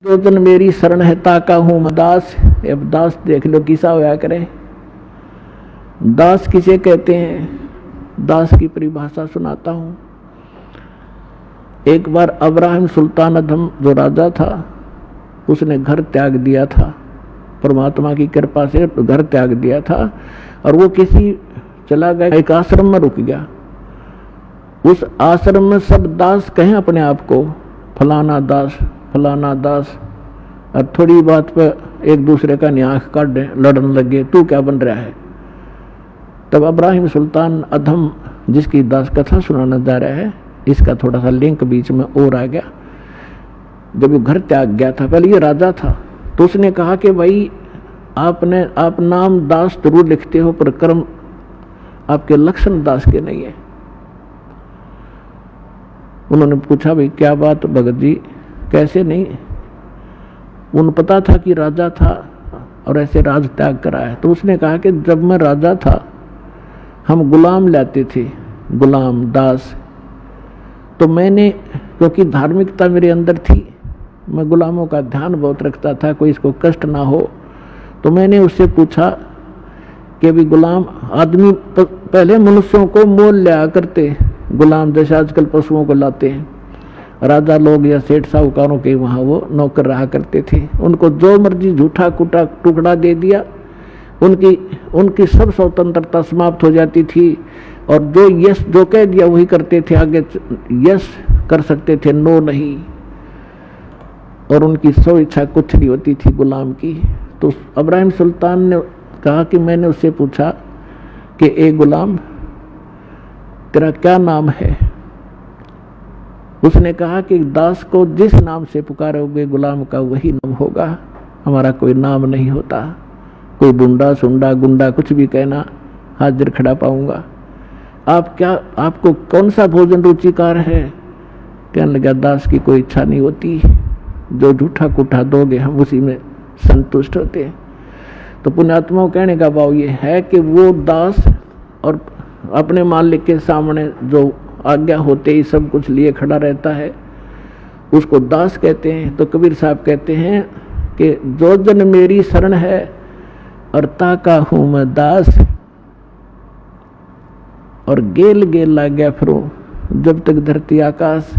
दो दिन मेरी शरण है ताका हूं मैं दास। अब दास देख लो किसा होया करे। दास किसे कहते हैं, दास की परिभाषा सुनाता हूं। एक बार अब्राहिम सुल्तान अदम जो राजा था उसने घर त्याग दिया था, परमात्मा की कृपा से घर त्याग दिया था और वो किसी चला गया, एक आश्रम में रुक गया। उस आश्रम में सब दास कहें अपने आप को, फलाना दास फलाना दास, और थोड़ी बात पर एक दूसरे का न्याख काट लड़ने लगे, तू क्या बन रहा है। तब अब्राहिम सुल्तान अदम जिसकी दास कथा सुनाना जा रहा है, इसका थोड़ा सा लिंक बीच में और आ गया। जब वो घर त्याग गया था, पहले ये राजा था, तो उसने कहा कि भाई आप नाम दास जरूर लिखते हो पर कर्म आपके लक्षण दास के नहीं है। उन्होंने पूछा भाई क्या बात भगत जी, कैसे नहीं। उन्हें पता था कि राजा था और ऐसे राज त्याग करा है। तो उसने कहा कि जब मैं राजा था हम गुलाम लाते थे, गुलाम दास, तो मैंने, क्योंकि धार्मिकता मेरे अंदर थी, मैं गुलामों का ध्यान बहुत रखता था, कोई इसको कष्ट ना हो, तो मैंने उससे पूछा कि भी गुलाम आदमी पहले मनुष्यों को मोल लिया करते, गुलाम जैसे आजकल पशुओं को लाते हैं। राजा लोग या सेठ साहूकारों के वहाँ वो नौकर रहा करते थे, उनको जो मर्जी झूठा कुटा टुकड़ा दे दिया, उनकी सब स्वतंत्रता समाप्त हो जाती थी और जो यस जो कह दिया वही करते थे, आगे यस कर सकते थे, नो नहीं, और उनकी सो इच्छा कुछ नहीं होती थी गुलाम की। तो अब्राहिम सुल्तान ने कहा कि मैंने उससे पूछा कि ए गुलाम तेरा क्या नाम है। उसने कहा कि दास को जिस नाम से पुकारोगे गुलाम का वही नाम होगा, हमारा कोई नाम नहीं होता, कोई बुंडा सुंडा गुंडा कुछ भी कहना हाजिर खड़ा पाऊंगा। आपको कौन सा भोजन रुचिकार है। कहने लगा दास की कोई इच्छा नहीं होती, जो झूठा कुठा दोगे हम उसी में संतुष्ट होते हैं। तो पुण्यात्माओं कहने का भाव ये है कि वो दास और अपने मालिक के सामने जो आज्ञा होते ही सब कुछ लिए खड़ा रहता है, उसको दास कहते हैं। तो कबीर साहब कहते हैं कि जो जन मेरी शरण है और ताका हूं मैं दास, और गेल गेल ला गया फिरो जब तक धरती आकाश।